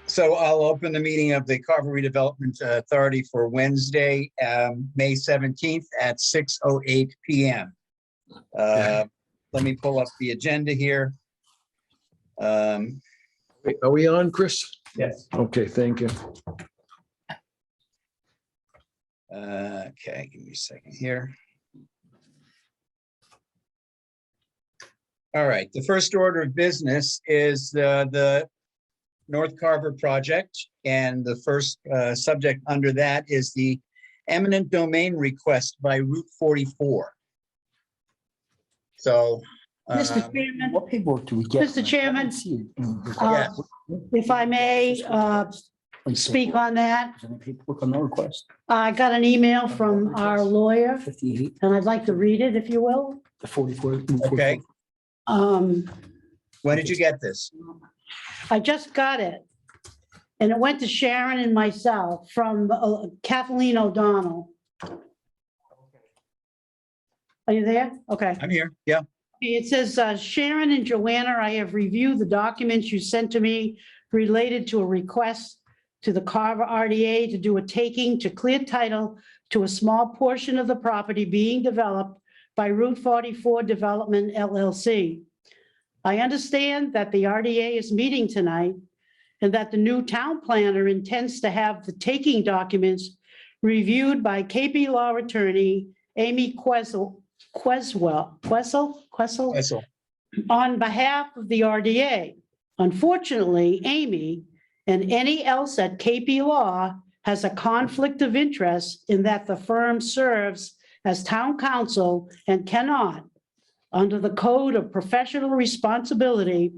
So I'll open the meeting of the Carver Redevelopment Authority for Wednesday, May 17th at 6:08 p.m. Let me pull up the agenda here. Wait, are we on, Chris? Yes. Okay, thank you. Okay, give me a second here. All right, the first order of business is the North Carver project, and the first subject under that is the eminent domain request by Route 44. So, Mr. Chairman, What paperwork do we get? Mr. Chairman, yeah, if I may speak on that, Is there any paperwork on the request? I got an email from our lawyer, 58, and I'd like to read it, if you will. the 44. okay. When did you get this? I just got it. And it went to Sharon and myself from Kathleen O'Donnell. Are you there? Okay. I'm here. Yeah. It says, Sharon and Joanna, I have reviewed the documents you sent to me related to a request to the Carver RDA to do a taking to clear title to a small portion of the property being developed by Route 44 Development LLC. I understand that the RDA is meeting tonight and that the new town planner intends to have the taking documents reviewed by KP Law attorney Amy Quesel on behalf of the RDA. Unfortunately, Amy and any else at KP Law has a conflict of interest in that the firm serves as town counsel and cannot, under the Code of Professional Responsibility,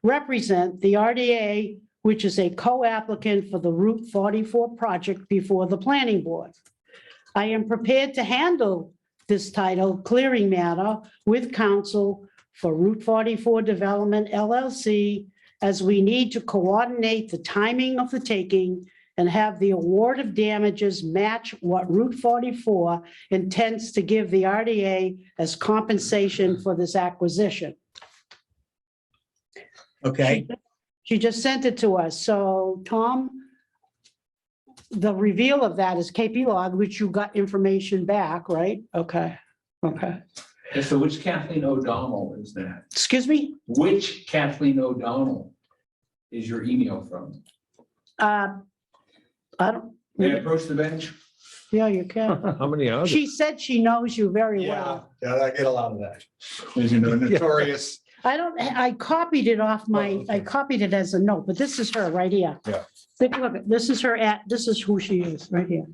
represent the RDA, which is a co-applicant for the Route 44 project before the planning board. I am prepared to handle this title clearing matter with counsel for Route 44 Development LLC, as we need to coordinate the timing of the taking and have the award of damages match what Route 44 intends to give the RDA as compensation for this acquisition. Okay. She just sent it to us. So, Tom, the reveal of that is KP Law, which you got information back, right? Okay, okay. And so which Kathleen O'Donnell is that? Excuse me? Which Kathleen O'Donnell is your email from? I don't, May I approach the bench? yeah, you can. How many are there? She said she knows you very well. Yeah, I get a lot of that. As you know, Notorious. I copied it off my, I copied it as a note, but this is her right here. Yeah. Look, look, this is her this is who she is, right here.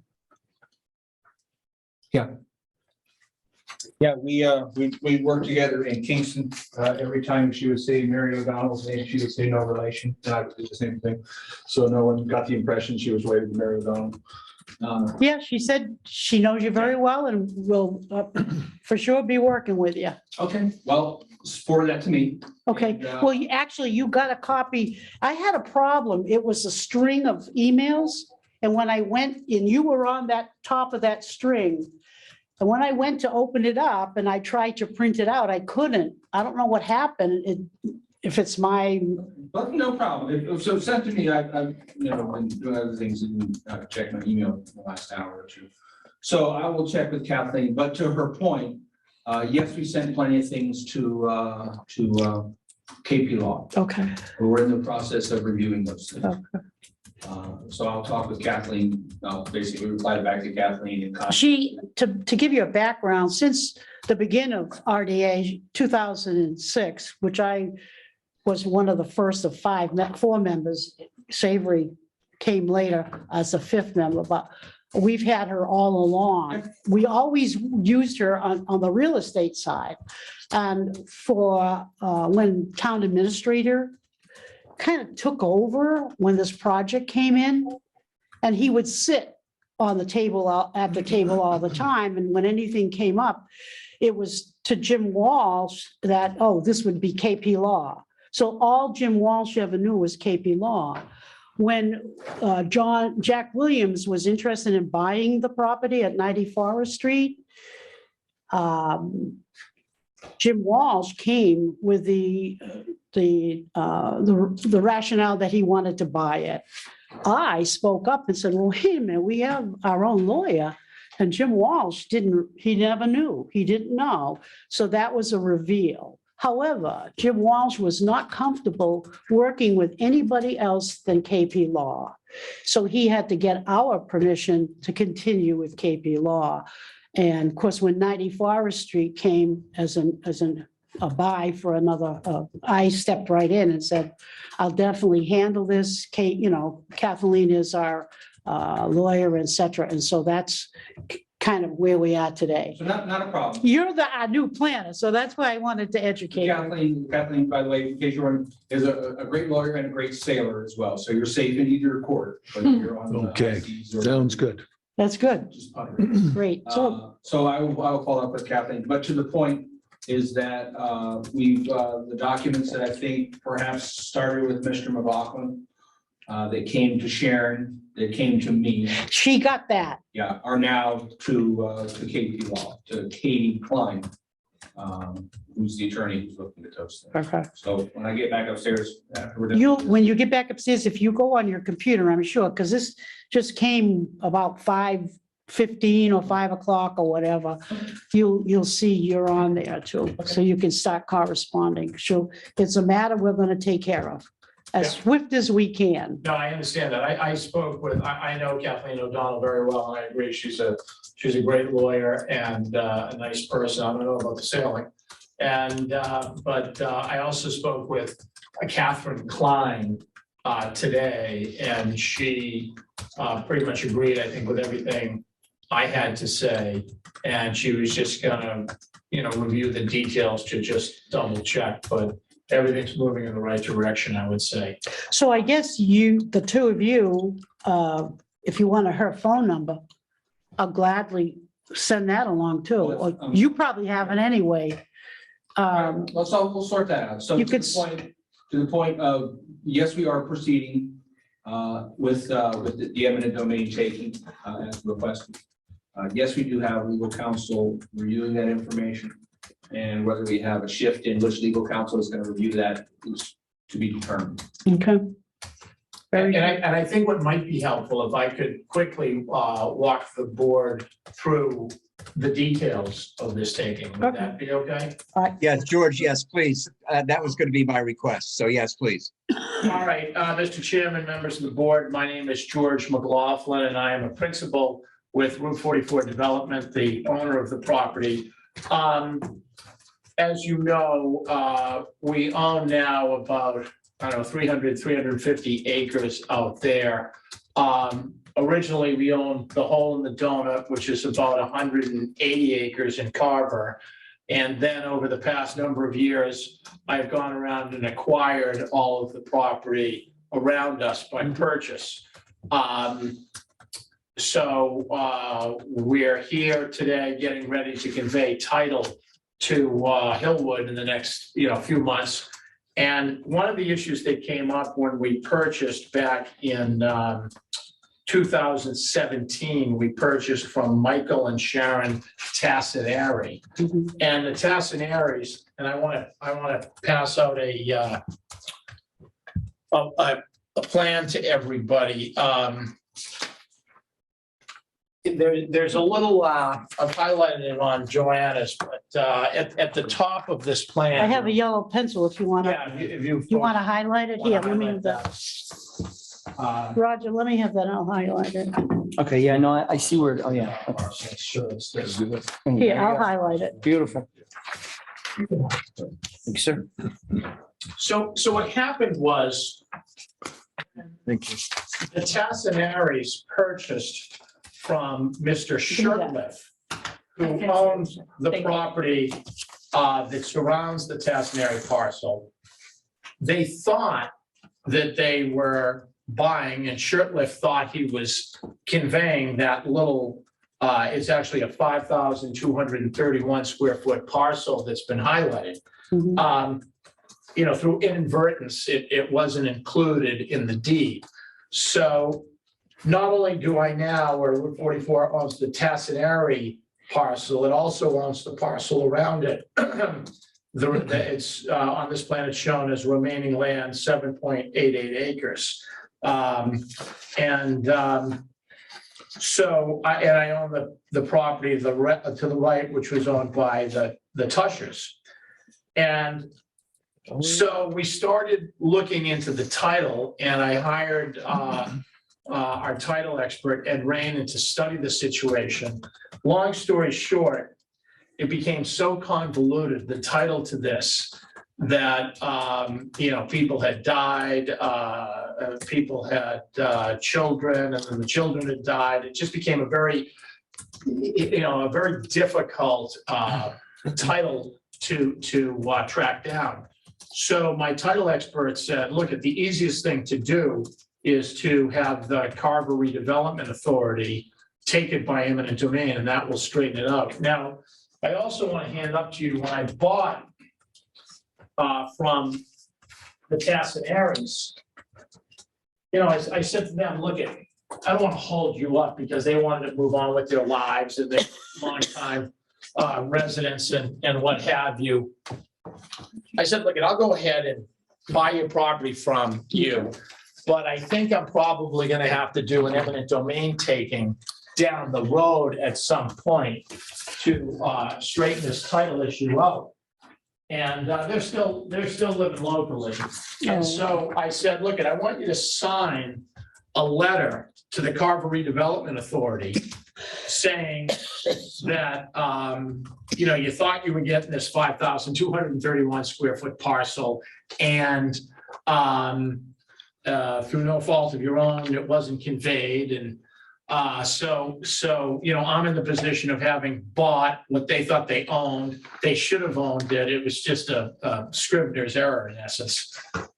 Yeah, we worked together in Kingston. Every time she would say Mary O'Donnell's name, she would say no relation, and I would do the same thing. So no one got the impression she was related to Mary O'Donnell. Yeah, she said she knows you very well and will for sure be working with you. Okay, well, forward that to me. Okay, And, well, you got a copy. I had a problem. It was a string of emails. And when I went, and you were on that top of that string. And when I went to open it up and I tried to print it out, I couldn't. I don't know what happened. If it's my, But no problem. So send to me, I've been doing other things and checked my email in the last hour or two. So I will check with Kathleen, but to her point, yes, we sent plenty of things to KP Law. okay. We're in the process of reviewing those things. Okay. So I'll talk with Kathleen. I'll basically reply back to Kathleen and She, to give you a background, since the beginning of RDA 2006, which I was one of the first of four members, Savory came later as a fifth member, but we've had her all along. We always used her on the real estate side. And for when town administrator kind of took over when this project came in, and he would sit on the table at the table all the time. And when anything came up, it was to Jim Walsh that, oh, this would be KP Law. So all Jim Walsh ever knew was KP Law. When Jack Williams was interested in buying the property at 90 Forest Street, Jim Walsh came with the the rationale that he wanted to buy it. I spoke up and said, well, wait a minute, we have our own lawyer. And Jim Walsh he never knew, he didn't know. So that was a reveal. However, Jim Walsh was not comfortable working with anybody else than KP Law. So he had to get our permission to continue with KP Law. And of course, when 90 Forest Street came as a buy for another, I stepped right in and said, I'll definitely handle this. Kate, Kathleen is our lawyer, et cetera. And so that's kind of where we are today. So not a problem. You're our new planner, so that's why I wanted to educate you. Kathleen, by the way, in case you're on, is a great lawyer and a great sailor as well. So you're safe in either court. Whether you're on the Okay, seas or- sounds good. That's good. just puttering. Great. So So I will follow up with Kathleen, but to the point is that the documents that I think perhaps started with Mr. McLaughlin, they came to Sharon, they came to me, she got that. yeah, are now to KP Law, to Katie Klein, who's the attorney who's looking to toast them. Okay. So when I get back upstairs, after we're done. When you get back upstairs, if you go on your computer, I'm sure, because this just came about 5:15 or 5 o'clock or whatever, you'll see you're on there too. So you can start corresponding. So it's a matter we're going to take care of as swift as we can. No, I understand that. I spoke with, I know Kathleen O'Donnell very well, and I agree. She's a great lawyer and a nice person. I don't know about the sailing. And, but I also spoke with Catherine Klein today, and she pretty much agreed, I think, with everything I had to say. And she was just gonna, review the details to just double check, but everything's moving in the right direction, I would say. So I guess the two of you, if you want her phone number, I'll gladly send that along too. Or you probably have it anyway. We'll sort that out. So You to could the point of, yes, we are proceeding with the eminent domain taking as requested. Yes, we do have legal counsel reviewing that information, and whether we have a shift in which legal counsel is going to review that is to be determined. Okay. And I think what might be helpful, if I could quickly walk the board through the details of this taking, would that be okay? Yes, George, yes, please. That was going to be my request. So yes, please. All right, Mr. Chairman, members of the board, my name is George McLaughlin, and I am a principal with Route 44 Development, the owner of the property. As you know, we own now about, 350 acres out there. Originally, we owned the hole in the donut, which is about 180 acres in Carver. And then over the past number of years, I've gone around and acquired all of the property around us by purchase. So we're here today getting ready to convey title to Hillwood in the next few months. And one of the issues that came up when we purchased back in 2017, we purchased from Michael and Sharon Tassinari. And the Tassinaris, and I want to pass out a plan to everybody. There's a little, I've highlighted it on Joanna's, but at the top of this plan. I have a yellow pencil if you want to, Yeah, if you. you want to highlight it? Here, let me have Highlight that. Roger, let me have that. I'll highlight it. Okay, yeah, no, I see where, oh, yeah. Sure, it's this. Here, I'll highlight it. Beautiful. Thank you, sir. So what happened was Thank you. the Tassinaris purchased from Mr. Shirtliff, who owns the property that surrounds the Tassinari parcel. They thought that they were buying, and Shirtliff thought he was conveying that little, it's actually a 5,231 square foot parcel that's been highlighted. Through inadvertence, it wasn't included in the deed. So not only do I now, where Route 44 owns the Tassinari parcel, it also owns the parcel around it it's on this plan, it's shown as remaining land 7.88 acres. So I own the property to the right, which was owned by the Tushers. And so we started looking into the title, and I hired our title expert, Ed Rain, to study the situation. Long story short, it became so convoluted, the title to this, that, people had died, people had children, and then the children had died. It just became a very difficult title to track down. So my title expert said, look, the easiest thing to do is to have the Carver Redevelopment Authority take it by eminent domain, and that will straighten it out. Now, I also want to hand up to you, when I bought from the Tassonaries, I said to them, look, I don't want to hold you up, because they wanted to move on with their lives and their long-time residents and what have you. I said, look, I'll go ahead and buy your property from you, but I think I'm probably going to have to do an eminent domain taking down the road at some point to straighten this title issue out. And they're still living locally. And so I said, look, I want you to sign a letter to the Carver Redevelopment Authority saying that, you thought you were getting this 5,231 square foot parcel, and through no fault of your own, it wasn't conveyed. And so I'm in the position of having bought what they thought they owned. They should have owned it. It was just a scrivener's error in essence.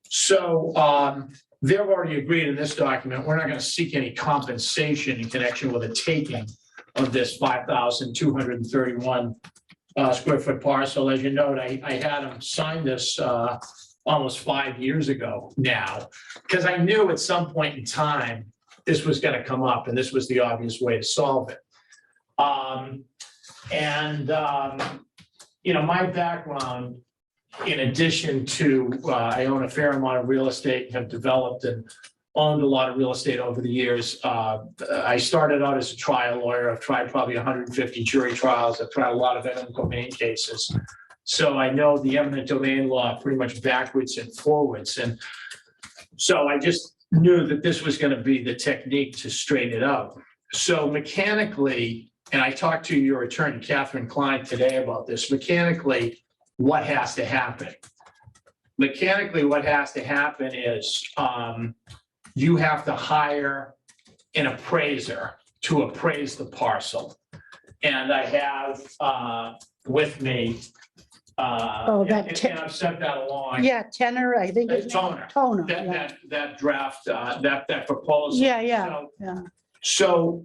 So they've already agreed in this document, we're not going to seek any compensation in connection with a taking of this 5,231 square foot parcel. As you note, I had them sign this almost 5 years ago now, because I knew at some point in time this was going to come up, and this was the obvious way to solve it. My background, in addition to, I own a fair amount of real estate, have developed and owned a lot of real estate over the years. I started out as a trial lawyer. I've tried probably 150 jury trials. I've tried a lot of eminent domain cases. So I know the eminent domain law pretty much backwards and forwards. And so I just knew that this was going to be the technique to straighten it out. So mechanically, and I talked to your attorney, Catherine Klein, today about this, mechanically, what has to happen? Mechanically, what has to happen is you have to hire an appraiser to appraise the parcel. And I have with me, and I've sent that along. Yeah, tenor, I think. it's Toner. Toner. Yeah. That draft, that proposal. Yeah. So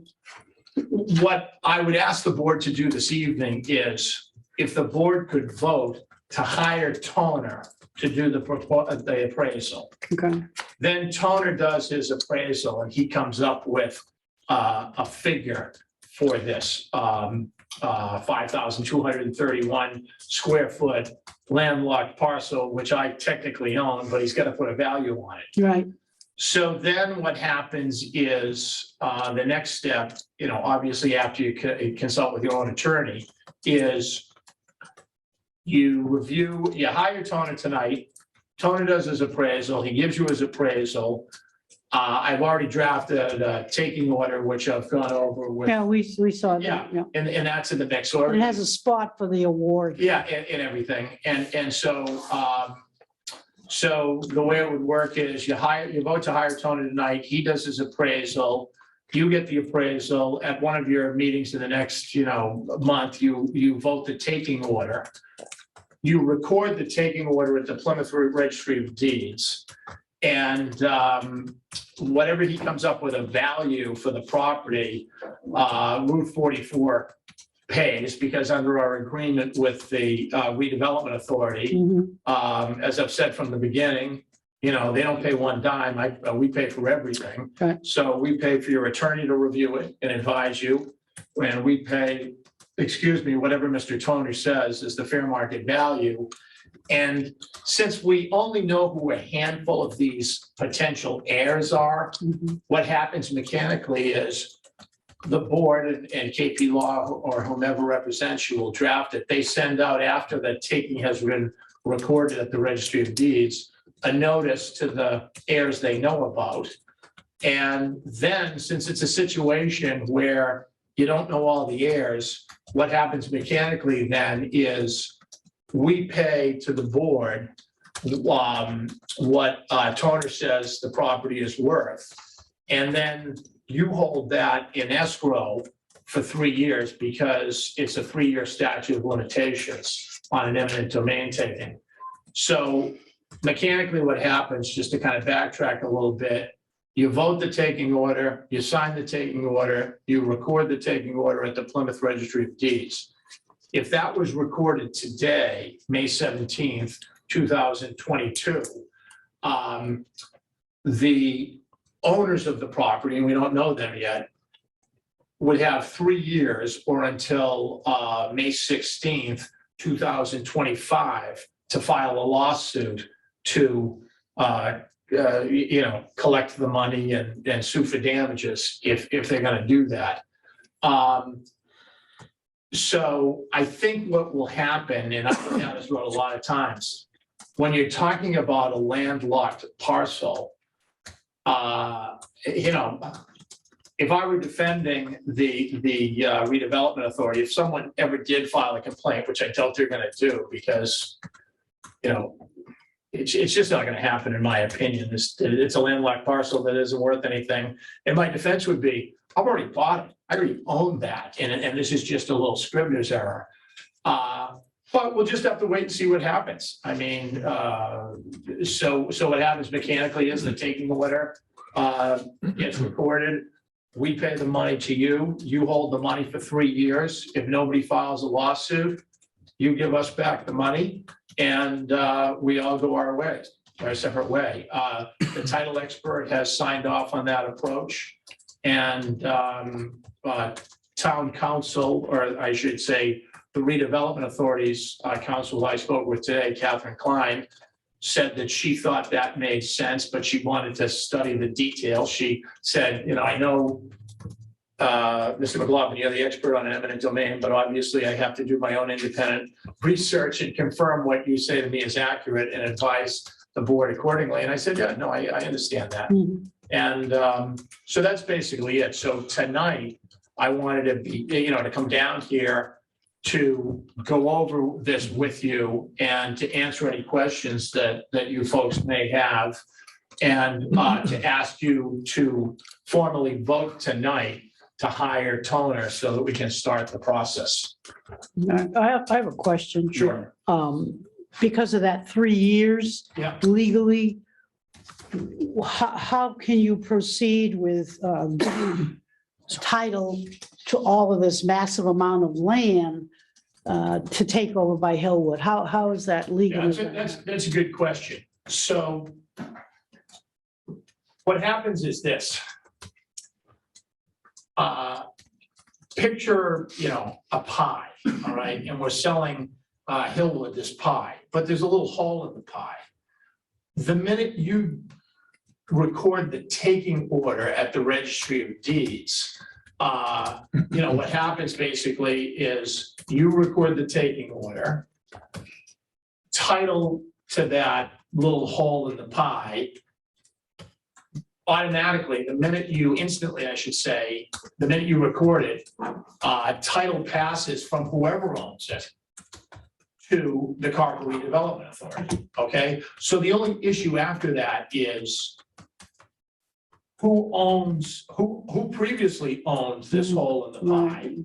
what I would ask the board to do this evening is, if the board could vote to hire Toner to do the appraisal. Okay. Then Toner does his appraisal, and he comes up with a figure for this 5,231 square foot landlocked parcel, which I technically own, but he's got to put a value on it. Right. So then what happens is the next step, obviously after you consult with your own attorney, is you hire Toner tonight. Toner does his appraisal. He gives you his appraisal. I've already drafted a taking order, which I've gone over with. Yeah, we saw that. Yeah, Yeah. and that's in the mix. So It has a spot for the award. yeah, and everything. And so the way it would work is you vote to hire Toner tonight. He does his appraisal. You get the appraisal. At one of your meetings in the next, month, you vote the taking order. You record the taking order at the Plymouth Registry of Deeds. And whatever he comes up with a value for the property, Route 44 pays, because under our agreement with the Redevelopment Authority, Mhm. as I've said from the beginning, they don't pay one dime. We pay for everything. Right. So we pay for your attorney to review it and advise you. And we pay, whatever Mr. Toner says is the fair market value. And since we only know who a handful of these potential heirs are, what happens mechanically is the board and KP Law or whomever represents you will draft it. They send out, after the taking has been recorded at the Registry of Deeds, a notice to the heirs they know about. And then, since it's a situation where you don't know all the heirs, what happens mechanically then is we pay to the board what Toner says the property is worth. And then you hold that in escrow for 3 years because it's a 3-year statute of limitations on an eminent domain taking. So mechanically what happens, just to kind of backtrack a little bit, you vote the taking order, you sign the taking order, you record the taking order at the Plymouth Registry of Deeds. If that was recorded today, May 17th, 2022, the owners of the property, and we don't know them yet, would have 3 years or until May 16th, 2025 to file a lawsuit to collect the money and sue for damages if they're going to do that. So I think what will happen, and I've had this road a lot of times, when you're talking about a landlocked parcel, if I were defending the redevelopment authority, if someone ever did file a complaint, which I doubt they're going to do because, it's just not going to happen, in my opinion. It's a landlocked parcel that isn't worth anything. And my defense would be, I've already bought it. I already own that. And this is just a little Scribner's error. But we'll just have to wait and see what happens. I mean, so what happens mechanically is the taking order gets recorded. We pay the money to you. You hold the money for 3 years. If nobody files a lawsuit, you give us back the money, and we all go our way, our separate way. The title expert has signed off on that approach, and town council, or I should say, the redevelopment authorities council I spoke with today, Catherine Klein, said that she thought that made sense, but she wanted to study the details. She said, I know, Mr. McLaughlin, you're the expert on eminent domain, but obviously I have to do my own independent research and confirm what you say to me is accurate and advise the board accordingly. And I said, yeah, no, I understand that. And so that's basically it. So tonight, I wanted to be, to come down here to go over this with you and to answer any questions that you folks may have, and to ask you to formally vote tonight to hire Toner so that we can start the process. I have a question. Sure. Because of that 3 years Yeah. legally, how can you proceed with giving title to all of this massive amount of land to take over by Hillwood? How is that Yeah, legally? that's a good question. So what happens is this. Picture, a pie, all right? And we're selling Hillwood this pie, but there's a little hole in the pie. The minute you record the taking order at the Registry of Deeds, what happens basically is you record the taking order, title to that little hole in the pie, automatically, the minute you record it, title passes from whoever owns it to the Carver Redevelopment Authority, okay? So the only issue after that is who previously owns this hole in the pie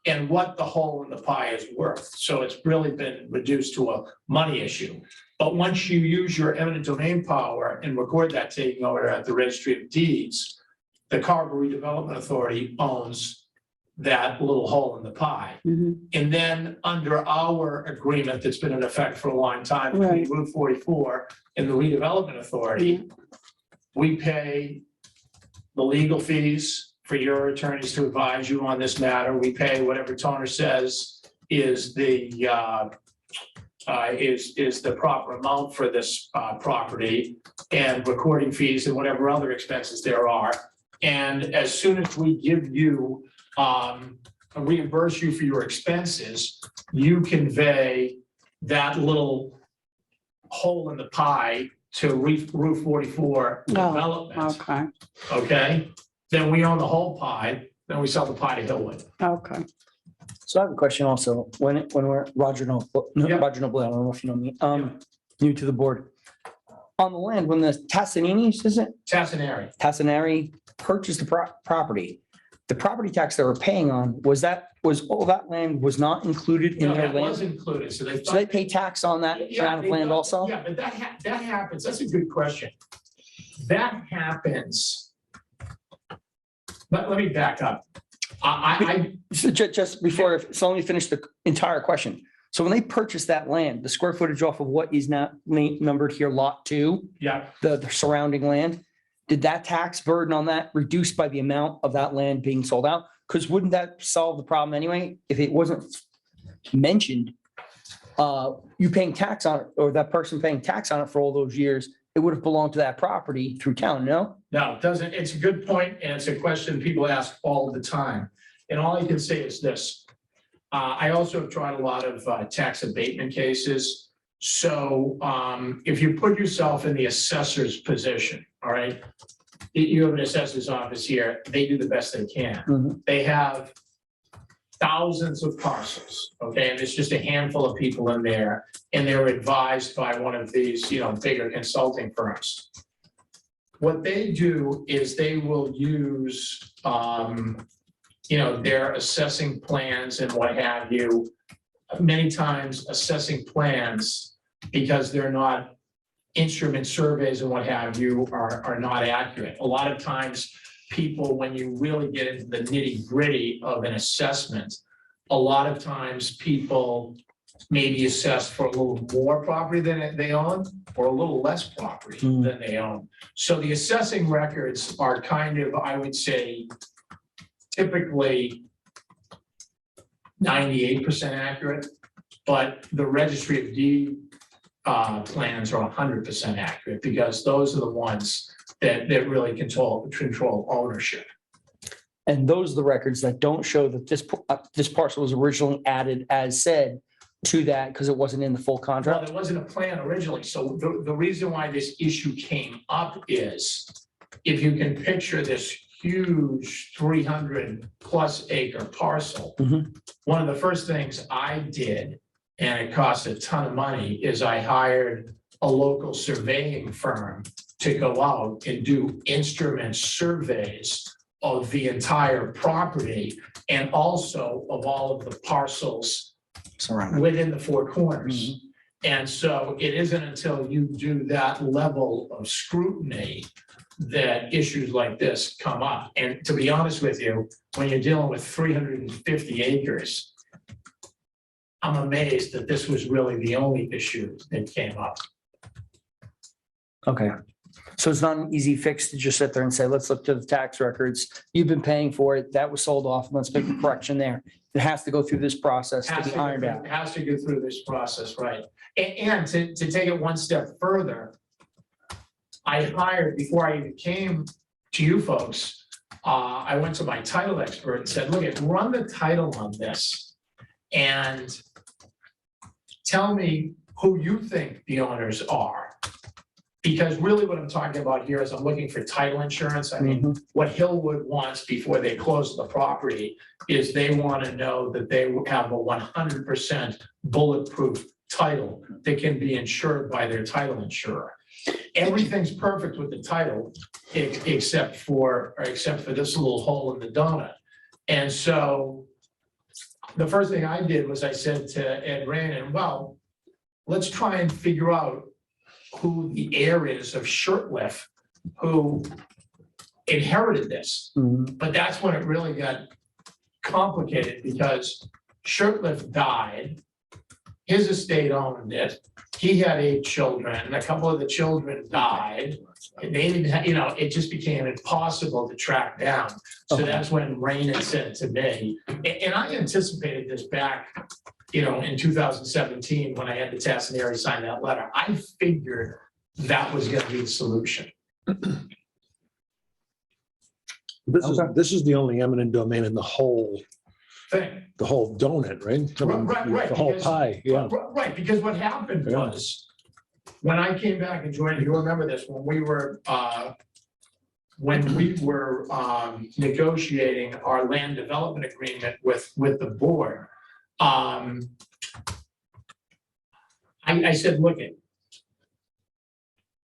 and what the hole in the pie is worth. So it's really been reduced to a money issue. But once you use your eminent domain power and record that taking order at the Registry of Deeds, the Carver Redevelopment Authority owns that little hole in the pie. And then under our agreement that's been in effect for a long time between Route 44 and the Redevelopment Authority, we pay the legal fees for your attorneys to advise you on this matter. We pay whatever Toner says is the is the proper amount for this property and recording fees and whatever other expenses there are. And as soon as we give you, reimburse you for your expenses, you convey that little hole in the pie to Route 44 Development, Okay, okay? Then we own the whole pie, then we sell the pie to Hillwood. okay. So I have a question also, when we're, Roger Noble, Yeah. Roger Noble, I don't know if you know me, new to the board. On the land, when the Tassaninis, is it, Tassanari purchased the property, the property tax they were paying on, was all that land was not included in No, their that was land? included, so they. So they pay tax on that Yeah, amount of they land don't- also? Yeah, but that happens, that's a good question. That happens. Let me back up. I So just before, so let me finish the entire question. So when they purchased that land, the square footage off of what is now numbered here, lot 2, yeah, the surrounding land, did that tax burden on that reduced by the amount of that land being sold out? Because wouldn't that solve the problem anyway? If it wasn't mentioned, you paying tax on it, or that person paying tax on it for all those years, it would have belonged to that property through town, no? no, it doesn't, it's a good point, and it's a question people ask all the time. And all I can say is this. I also have tried a lot of tax abatement cases. So if you put yourself in the assessor's position, all right? You have an assessor's office here, they do the best they can. Mhm. They have thousands of parcels, okay? And there's just a handful of people in there, and they're advised by one of these, bigger consulting firms. What they do is they will use, their assessing plans and what have you. Many times assessing plans, because they're not instrument surveys and what have you, are not accurate. A lot of times people, when you really get into the nitty gritty of an assessment, a lot of times people may be assessed for a little more property than they own or a little less property Hmm. than they own. So the assessing records are kind of, I would say, typically 98% accurate, but the registry of deed plans are 100% accurate, because those are the ones that really control ownership. And those are the records that don't show that this parcel was originally added as said to that because it wasn't in the full Well, contract. there wasn't a plan originally, so the reason why this issue came up is if you can picture this huge 300+ acre parcel. Mhm. One of the first things I did, and it cost a ton of money, is I hired a local surveying firm to go out and do instrument surveys of the entire property and also of all of the parcels Surrounding. within the four corners. And so it isn't until you do that level of scrutiny that issues like this come up. And to be honest with you, when you're dealing with 350 acres, I'm amazed that this was really the only issue that came up. Okay. So it's not an easy fix to just sit there and say, let's look to the tax records. You've been paying for it. That was sold off. Let's make a correction there. It has to go through this process to be ironed out. Has to go through this process, right? And to take it one step further, I hired, before I even came to you folks, I went to my title expert and said, look, run the title on this and tell me who you think the owners are. Because really what I'm talking about here is I'm looking for title insurance. I mean, what Hillwood wants before they close the property is they want to know that they have a 100% bulletproof title that can be insured by their title insurer. Everything's perfect with the title except for this little hole in the donut. And so the first thing I did was I said to Ed Rannon, well, let's try and figure out who the heir is of Shurtleff who inherited this. Mhm. But that's when it really got complicated because Shurtleff died. His estate owned it. He had 8 children. A couple of the children died. And they didn't have, it just became impossible to track down. So Okay. that's when Raina said to me, and I anticipated this back in 2017, when I had the Tassinari sign that letter, I figured that was gonna be the solution. This is the only eminent domain in the whole Thing. donut, right? I mean, Right, The whole because- pie, yeah. Right, because what happened Yeah. was, when I came back and joined, you remember this, when we were negotiating our land development agreement with the board. I said, look,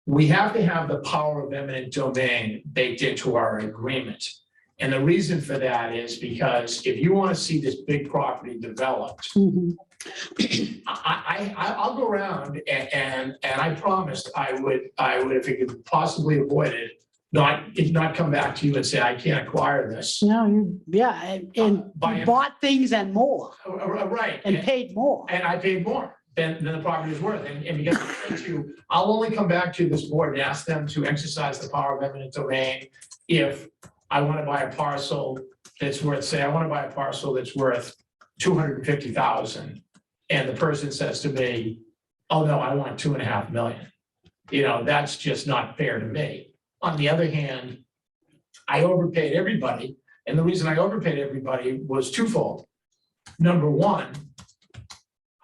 we have to have the power of eminent domain baked into our agreement. And the reason for that is because if you want to see this big property developed, Mhm. I'll go around and I promised I would, if it could possibly avoid it, not come back to you and say, I can't acquire this. No, and you By- bought things and more, Right. and paid more. And I paid more than the property is worth. And because I said to you, I'll only come back to this board and ask them to exercise the power of eminent domain if I want to buy a parcel that's worth, say, I want to buy a parcel that's worth 250,000. And the person says to me, oh, no, I want 2.5 million. That's just not fair to me. On the other hand, I overpaid everybody. And the reason I overpaid everybody was twofold. Number one,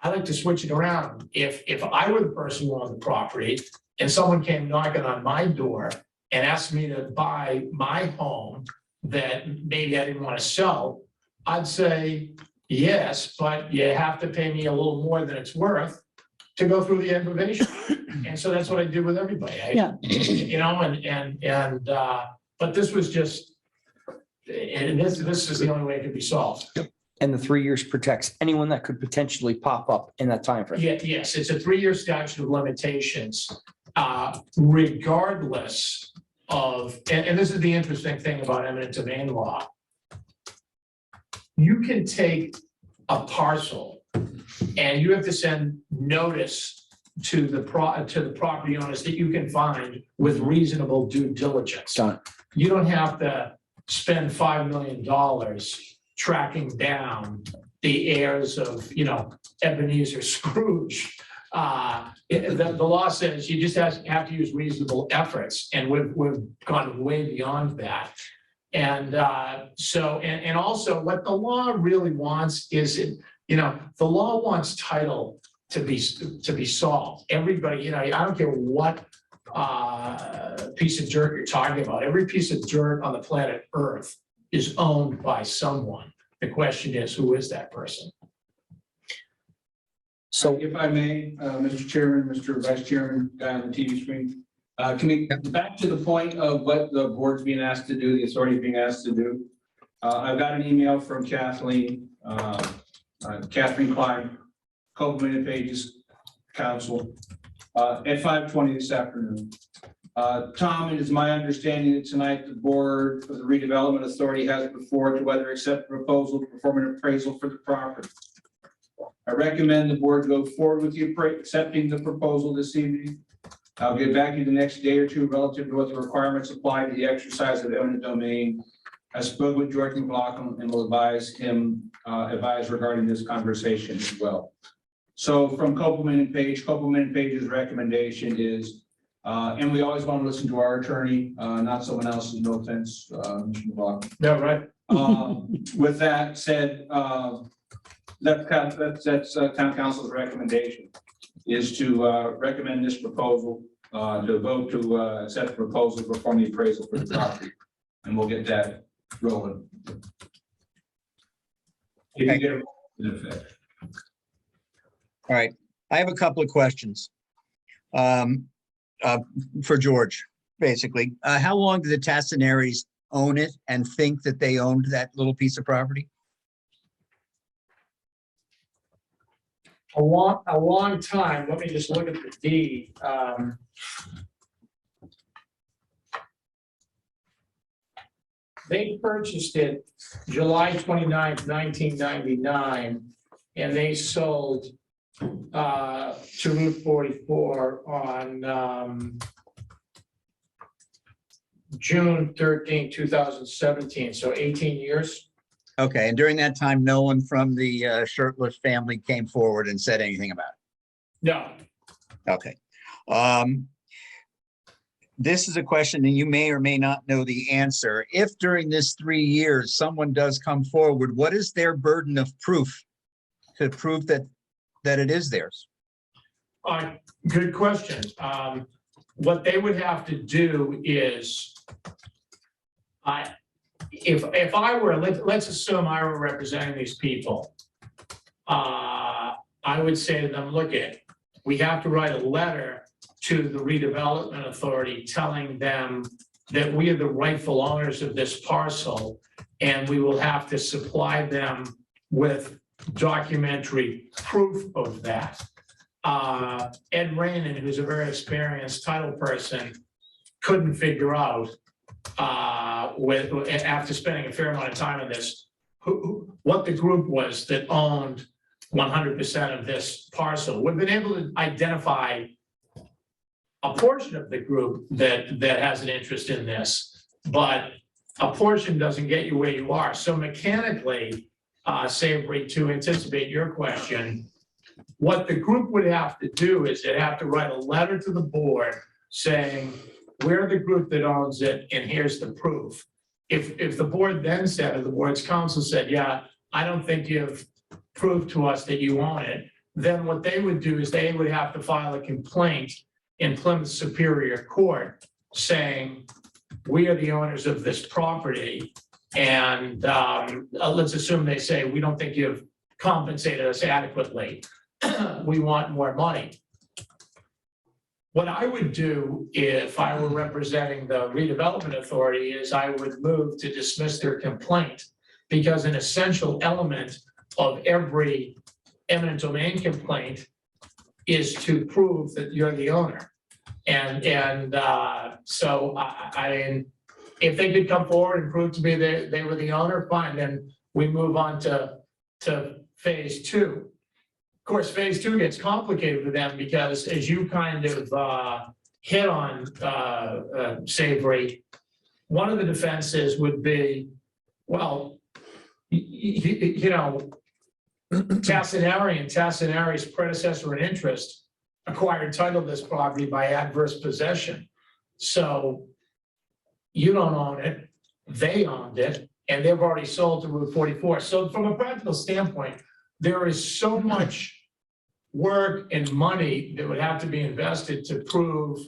I like to switch it around. If I were the person who owned the property and someone came knocking on my door and asked me to buy my home that maybe I didn't want to sell, I'd say, yes, but you have to pay me a little more than it's worth to go through the aggravation. And so that's what I did with everybody. Yeah. But this was just, and this is the only way it could be solved. And the 3 years protects anyone that could potentially pop up in that timeframe. Yeah, yes, it's a 3-year statute of limitations, regardless of, and this is the interesting thing about eminent domain law. You can take a parcel and you have to send notice to the property owners that you can find with reasonable due diligence. Done. You don't have to spend $5 million tracking down the heirs of, Ebenezer Scrooge. The law says you just have to use reasonable efforts, and we've gone way beyond that. And and also what the law really wants is, the law wants title to be solved. Everybody, I don't care what piece of dirt you're talking about. Every piece of dirt on the planet Earth is owned by someone. The question is, who is that person? So If I may, Mr. Chairman, Mr. Vice Chairman, guy on the TV screen, can we back to the point of what the board's being asked to do, the authority being asked to do? I've got an email from Catherine Klein, couple minute pages, council, at 5:20 this afternoon. Tom, it is my understanding that tonight the board of the redevelopment authority has before to whether accept the proposal to perform an appraisal for the property. I recommend the board go forward with accepting the proposal this evening. I'll get back to you the next day or two relative to what the requirements apply to the exercise of eminent domain. I spoke with George McLaughlin and will advise regarding this conversation as well. So from Copeland and Page's recommendation is, and we always want to listen to our attorney, not someone else's, no offense, Mr. McLaughlin. Yeah, right. With that said, that's town council's recommendation is to recommend this proposal, to vote to accept the proposal to perform the appraisal for the property. And we'll get that rolling. If you get it, effect. All right, I have a couple of questions for George, basically. How long did the Tassinaris own it and think that they owned that little piece of property? A long time. Let me just look at the deed. They purchased it July 29th, 1999, and they sold to Route 44 on June 13, 2017, so 18 years. Okay, and during that time, no one from the shirtless family came forward and said anything about No, it? Okay. This is a question and you may or may not know the answer. If during this 3 years, someone does come forward, what is their burden of proof to prove that it is theirs? good question. What they would have to do is, if I were, let's assume I were representing these people. I would say to them, look we have to write a letter to the redevelopment authority telling them that we are the rightful owners of this parcel, and we will have to supply them with documentary proof of that. Ed Rainin, who's a very experienced title person, couldn't figure out after spending a fair amount of time on this, what the group was that owned 100% of this parcel. We've been able to identify a portion of the group that has an interest in this, but a portion doesn't get you where you are. So mechanically, Savory, to anticipate your question, what the group would have to do is they'd have to write a letter to the board saying, we're the group that owns it, and here's the proof. If the board then said, or the board's counsel said, yeah, I don't think you've proved to us that you own it, then what they would do is they would have to file a complaint in Plymouth Superior Court saying, we are the owners of this property. And let's assume they say, we don't think you've compensated us adequately. We want more money. What I would do if I were representing the redevelopment authority is I would move to dismiss their complaint, because an essential element of every eminent domain complaint is to prove that you're the owner. And so I mean, if they could come forward and prove to me that they were the owner, fine, then we move on to phase 2. Of course, phase 2 gets complicated for them because, as you kind of hit on, Savory, one of the defenses would be, well, you know, Tassinari and Tassinari's predecessor in interest acquired title to this property by adverse possession. So you don't own it, they owned it, and they've already sold to Route 44. So from a practical standpoint, there is so much work and money that would have to be invested to prove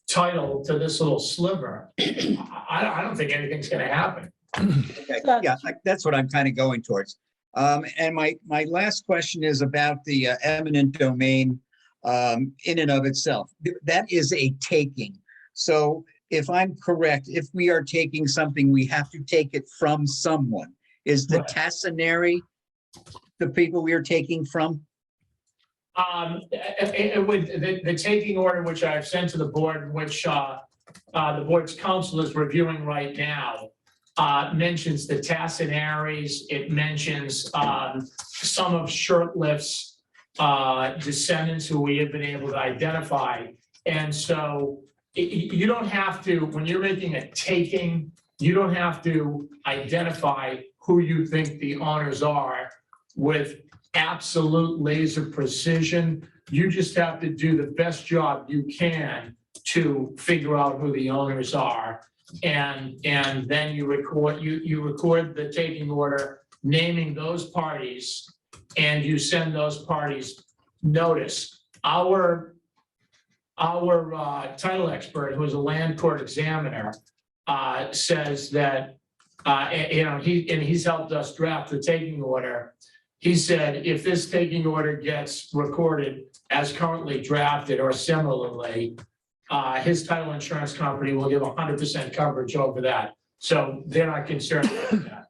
title to this little sliver. I don't think anything's going to happen. Okay, yeah, that's what I'm kind of going towards. And my last question is about the eminent domain in and of itself. That is a taking. So if I'm correct, if we are taking something, we have to take it from someone. Is the Right. Tassinari the people we are taking from? It would, the taking order, which I've sent to the board, which the board's counsel is reviewing right now, mentions the Tassinaris. It mentions some of Shirtlift's descendants who we have been able to identify. And so you don't have to, when you're making a taking, you don't have to identify who you think the owners are with absolute laser precision. You just have to do the best job you can to figure out who the owners are. And then you record the taking order, naming those parties, and you send those parties notice. Our title expert, who is a land court examiner, says that he's helped us draft the taking order. He said, if this taking order gets recorded as currently drafted or similarly, his title insurance company will give 100% coverage over that. So they're not concerned about that.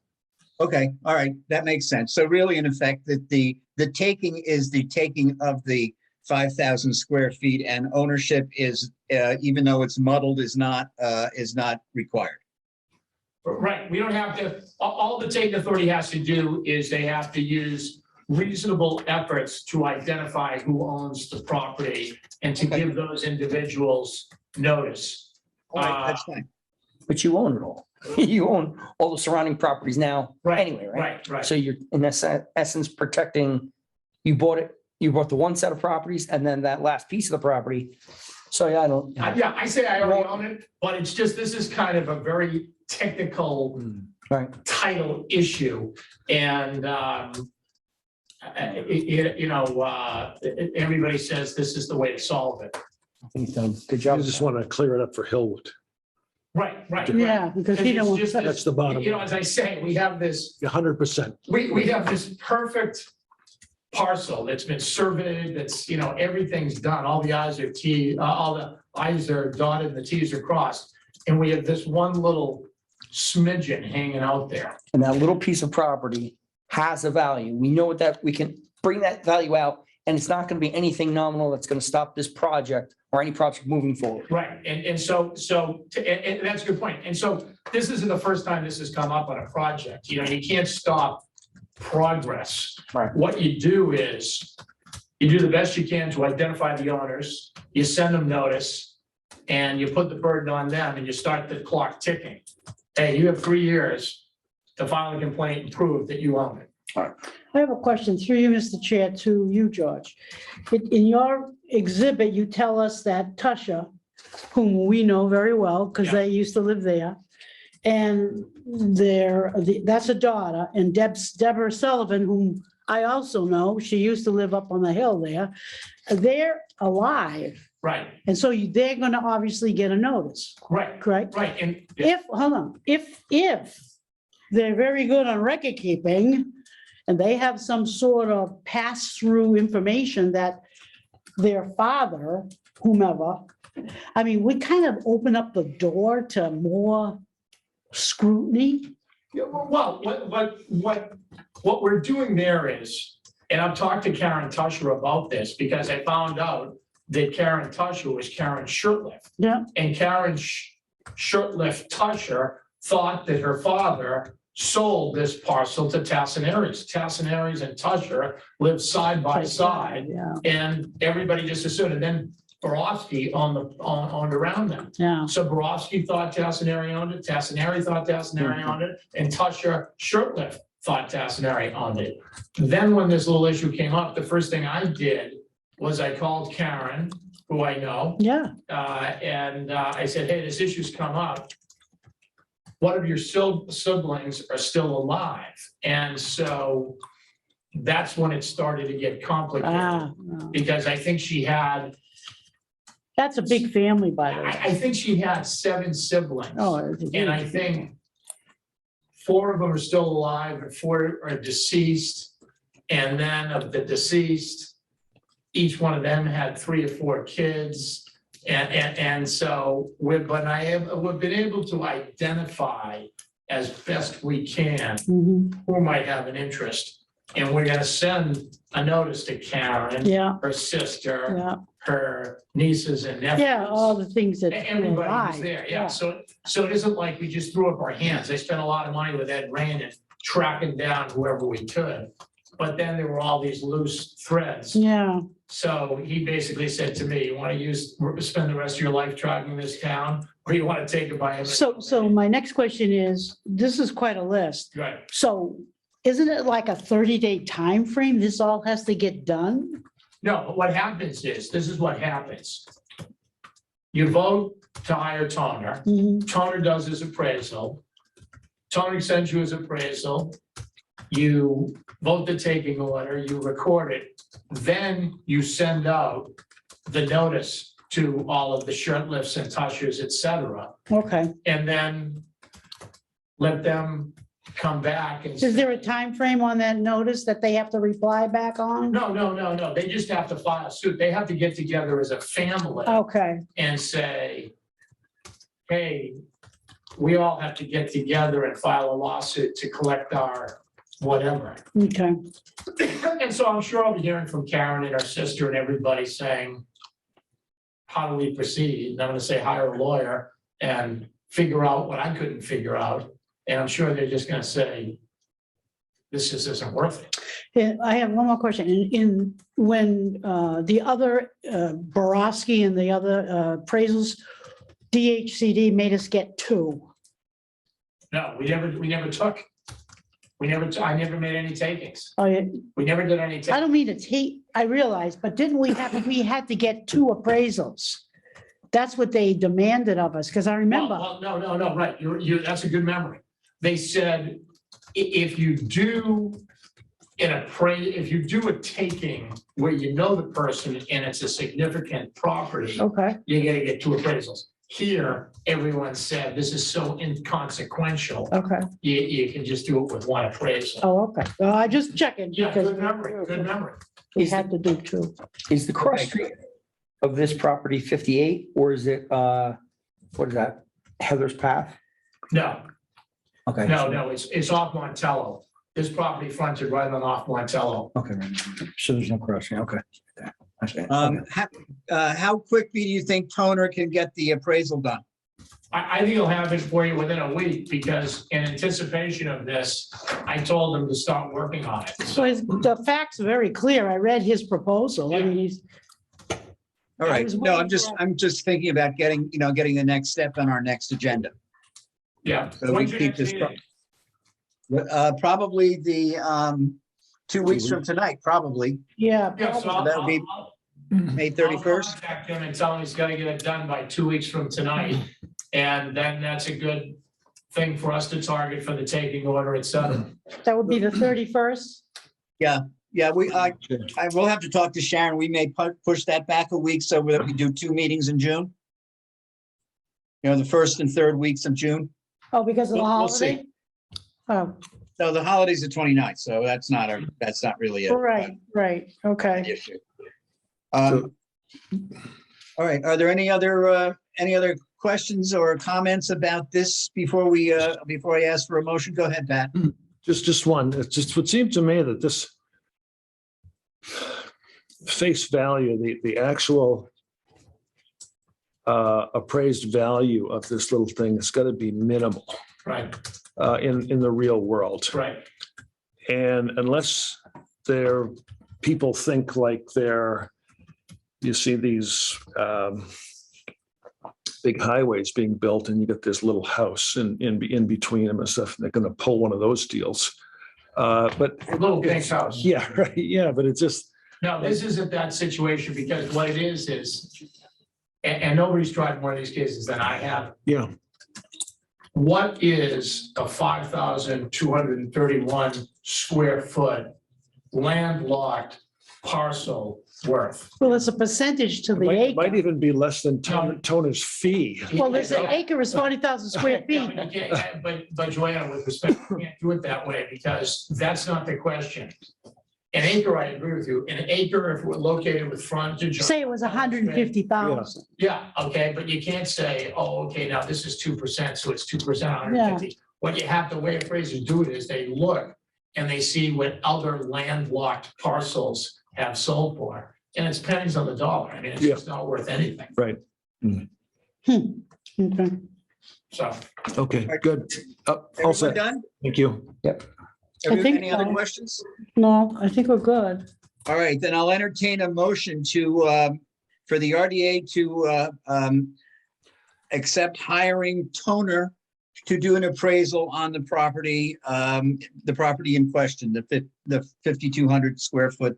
Okay, all right, that makes sense. So really, in effect, that the taking is the taking of the 5,000 square feet, and ownership is, even though it's muddled, is not required. Right, we don't have to, all the taking authority has to do is they have to use reasonable efforts to identify who owns the property and to Okay. give those individuals notice. All right, that's fine. But you own it all. You own all the surrounding properties now Right, anyway, right? right, right. So you're in essence protecting, you bought the one set of properties and then that last piece of the property. So yeah, I don't. Yeah, I say I already own it, but it's just, this is kind of a very technical Right. title issue. And, everybody says this is the way to solve it. I think you've done a good You job. just want to clear it up for Hillwood. Right, right. Yeah, because he don't want, It's just That's the bottom. As I say, we have this 100%. we have this perfect parcel that's been surveyed, that's, everything's done, all the i's are t, all the i's are dotted and the t's are crossed. And we have this one little smidgen hanging out there. And that little piece of property has a value. We know that we can bring that value out and it's not going to be anything nominal that's going to stop this project or any project moving forward. Right, and so, and that's a good point. And so this isn't the first time this has come up on a project, you can't stop progress. Right. What you do is, you do the best you can to identify the owners, you send them notice, and you put the burden on them and you start the clock ticking. Hey, you have 3 years to file a complaint and prove that you own it. I have a question through you, Mr. Chair, to you, George. In your exhibit, you tell us that Tusha, whom we know very well, because they used to live there, and that's a daughter, and Deborah Sullivan, whom I also know, she used to live up on the hill there, they're alive. Right, And so they're going to obviously get a notice, right, correct? right, and If they're very good on record keeping and they have some sort of pass-through information that their father, whomever, we kind of open up the door to more scrutiny. yeah, well, what we're doing there is, and I've talked to Karen Tusher about this because I found out that Karen Tusher was Karen Shurtleff. Yeah. And Karen Shurtleff Tusher thought that her father sold this parcel to Tassaneries. Tassaneries and Tusher lived side by side, Yeah, and everybody just assumed, and then Borofsky owned around them. yeah. So Borofsky thought Tassaneri owned it, Tassaneri thought Tassaneri owned it, and Tusher Shurtleff thought Tassaneri owned it. Then when this little issue came up, the first thing I did was I called Karen, who I know, Yeah, and I said, hey, this issue's come up. One of your siblings are still alive. And so that's when it started to get complicated, because I think she had, that's a big family, by the way. I think she had 7 siblings. Oh, it's a And I huge- think 4 of them are still alive and 4 are deceased. And then of the deceased, each one of them had 3 or 4 kids. And so we've been able to identify as best we can Mhm. who might have an interest. And we're gonna send a notice to Karen, Yeah, her sister, yeah, her nieces and nephews. yeah, all the things that. Everybody was there, yeah, so it isn't like we just threw up our hands, I spent a lot of money with Ed Brandon tracking down whoever we could. But then there were all these loose threads, Yeah, so he basically said to me, you wanna spend the rest of your life tracking this town, or you wanna take it by? so my next question is, this is quite a list. Right, So isn't it like a 30-day time frame? This all has to get done? no, but what happens is, this is what happens. You vote to hire Toner, Mhm. Toner does his appraisal. Toner sends you his appraisal. You vote the taking order, you record it. Then you send out the notice to all of the Shurtleffs and Tushers, et cetera. Okay. And then let them come back and. Is there a say- time frame on that notice that they have to reply back on? No. They just have to file suit. They have to get together as a family Okay, and say, hey, we all have to get together and file a lawsuit to collect our whatever. okay. And so I'm sure I'll be hearing from Karen and her sister and everybody saying, how do we proceed? And I'm gonna say, hire a lawyer and figure out what I couldn't figure out. And I'm sure they're just gonna say, this just isn't worth it. Yeah, I have one more question. When the other Borowski and the other appraisals, DHCD made us get 2. No, we never took. I never made any takings. Oh, yeah. We never did any. I don't mean to take, I realize, but didn't we had to get 2 appraisals? That's what they demanded of us, because I remember. Well, no, right. That's a good memory. They said, if you do if you do a taking where you know the person and it's a significant property, Okay, you're gonna get 2 appraisals. Here, everyone said, this is so inconsequential, okay. you can just do it with 1 appraisal. Oh, okay. Well, I just checking Yeah, because good memory, good memory. we had to do 2. Is the cross street of this property 58 or is it, what is that? Heather's Path? No, Okay. no, it's off Montello. This property fronted right on off Montello. Okay. So there's no crossing. Okay. Okay. How quickly do you think Toner can get the appraisal done? I think he'll have it for you within a week, because in anticipation of this, I told him to start working on it. So the facts are very clear. I read his proposal. I mean, he's, All I right, was no, waiting I'm just thinking about getting the next step on our next agenda. Yeah. So we When's your keep next this. meeting? Probably the 2 weeks from tonight, probably, yeah. Yeah, so that would be May 31st. Contact him and tell him he's gotta get it done by 2 weeks from tonight. And then that's a good thing for us to target for the taking order, et cetera. That would be the 31st. Yeah, I will have to talk to Sharon. We may push that back a week so that we do 2 meetings in June. You know, the 1st and 3rd weeks of June. Oh, because of the We'll see. holiday? Oh, So the holiday's the 29th, so that's not really right, an okay. issue. All right, are there any other questions or comments about this before I ask for a motion? Go ahead, Pat. Just one. It just would seem to me that this face value, the actual appraised value of this little thing has got to be minimal Right, in the real world. right. And unless people think like you see these big highways being built and you get this little house in between them and stuff, and they're going to pull one of those deals. But A little pink house. yeah, right. Yeah, but it's just, No, this isn't that situation, because what it is, and nobody's tried more of these cases than I have. yeah. What is a 5,231 square foot landlocked parcel worth? Well, it's a percentage to the Might acre. even be less than Toner's fee. Well, there's an acre is 40,000 square Yeah, feet. but you can't- But Joanna, with respect, you can't do it that way, because that's not the question. An acre, I agree with you, an acre, if we're located with frontage. Say it was 150,000. Yeah, okay, but you can't say, oh, okay, now this is 2%, so it's 2%, 150. What you have, the way appraisers do it is they look and they see what other landlocked parcels have sold for, and it's pennies on the dollar. I mean, it's Yeah. just not worth anything, Right. Okay. so. Okay, good. All Everyone set. done? Thank you. think Any other so. questions? No, I think we're good. All right, then I'll entertain a motion for the RDA to accept hiring Toner to do an appraisal on the property in question, the 5,200 square foot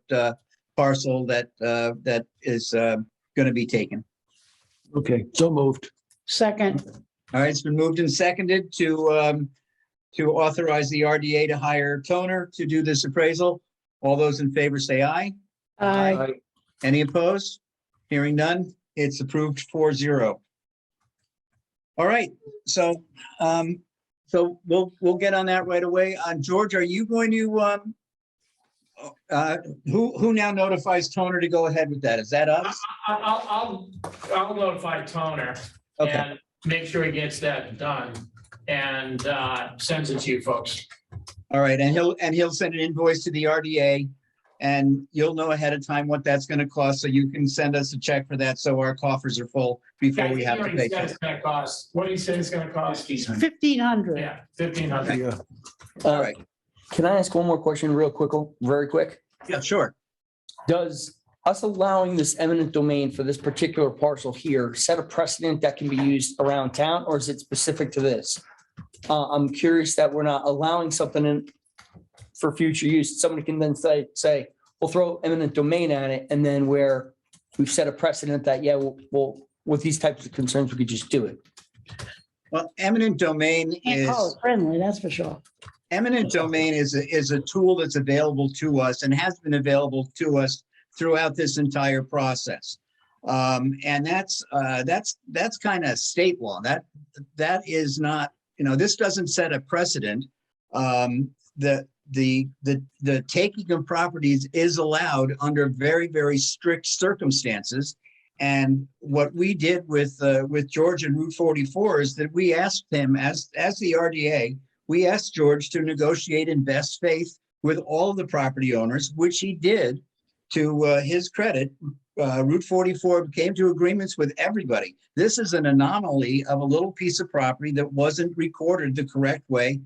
parcel that is going to be taken. Okay, so moved. Second, All right, it's been moved and seconded to authorize the RDA to hire Toner to do this appraisal. All those in favor say aye. Any opposed? Hearing none, it's approved 4-0. All right, so we'll get on that right away. George, are you going to who now notifies Toner to go ahead with that? Is that us? I'll notify Toner Okay, and make sure he gets that done and sends it to you folks. all right, and he'll send an invoice to the RDA, and you'll know ahead of time what that's going to cost, so you can send us a check for that, so our coffers are full before we have to pay. It's gonna cost, what do you say it's gonna cost? 1,500. Yeah, 1,500. Yeah. All right, Can I ask one more question very quick? yeah, sure. Does us allowing this eminent domain for this particular parcel here set a precedent that can be used around town, or is it specific to this? I'm curious that we're not allowing something in for future use. Somebody can then say, we'll throw eminent domain at it, and then where we've set a precedent that, yeah, we'll, with these types of concerns, we could just do it. Well, eminent domain Can't call is, it friendly, that's for sure. eminent domain is a tool that's available to us and has been available to us throughout this entire process. And that's kind of state law. That is not, this doesn't set a precedent. The taking of properties is allowed under very, very strict circumstances. And what we did with George and Route 44 is that we asked him, as the RDA, we asked George to negotiate in best faith with all of the property owners, which he did. To his credit, Route 44 came to agreements with everybody. This is an anomaly of a little piece of property that wasn't recorded the correct way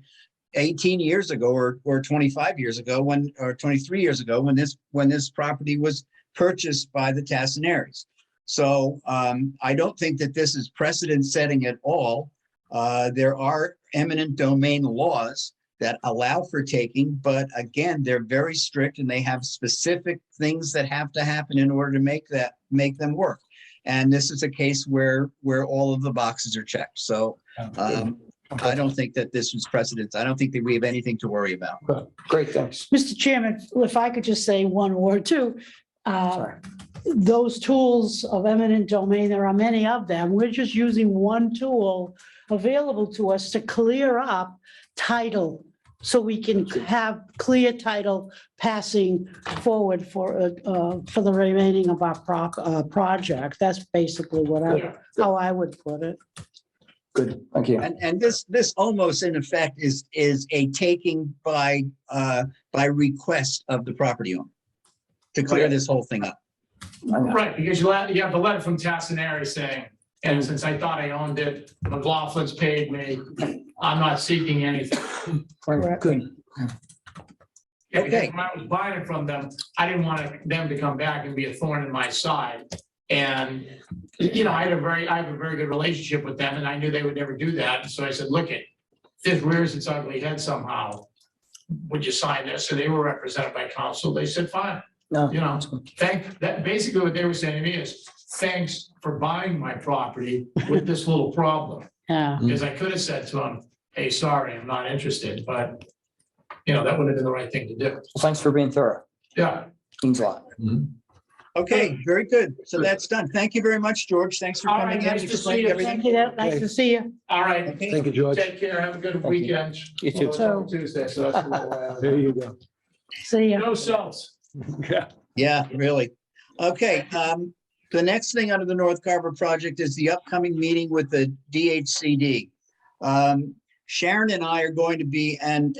18 years ago or 25 years ago or 23 years ago when this property was purchased by the Tassaneries. So I don't think that this is precedent setting at all. There are eminent domain laws that allow for taking, but again, they're very strict and they have specific things that have to happen in order to make them work. And this is a case where all of the boxes are checked. So I don't think that this was precedent. I don't think that we have anything to worry about. Great, thanks. Mr. Chairman, if I could just say one word too. Sorry. Those tools of eminent domain, there are many of them. We're just using one tool available to us to clear up title so we can have clear title passing forward for the remaining of our project. That's basically how I would put it. Good, thank you. And this almost in effect is a taking by request of the property owner to clear this whole thing up. Right, because you have the letter from Tassaneri saying, and since I thought I owned it, McLaughlin's paid me, I'm not seeking anything. Good. Yeah, Okay. because when I was buying it from them, I didn't want them to come back and be a thorn in my side. And, I have a very good relationship with them, and I knew they would never do that. So I said, look, if this rears its ugly head somehow, would you sign this? So they were represented by counsel. They said, fine. No. Basically what they were saying to me is, thanks for buying my property with this little problem. Yeah. Because I could have said to them, hey, sorry, I'm not interested, but that would have been the right thing to do. Well, thanks for being thorough. Yeah. Means a lot. Okay, very good. So that's done. Thank you very much, George. Thanks for All coming right, in. nice and to see explaining you. everything. Thank you. Nice to see you. All right. Okay. Thank you, George. Take care. Have a good weekend. You too. So- Tuesday, so that's a little while. There you go. See you. No cells. Yeah. Yeah, really. Okay, the next thing under the North Carver project is the upcoming meeting with the DHCD. Sharon and I are going to be, and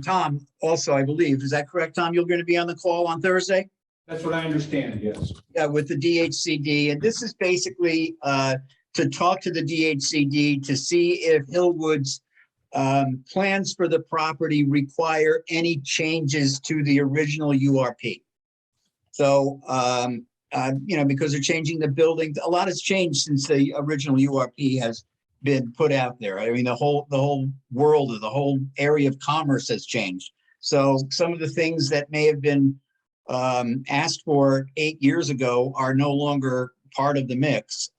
Tom also, I believe, is that correct, Tom? You're going to be on the call on Thursday? That's what I understand, yes. Yeah, with the DHCD, and this is basically to talk to the DHCD to see if Hillwood's plans for the property require any changes to the original URP. So, because they're changing the building, a lot has changed since the original URP has been put out there. I mean, the whole world of the whole area of commerce has changed. So some of the things that may have been asked for 8 years ago are no longer part of the mix.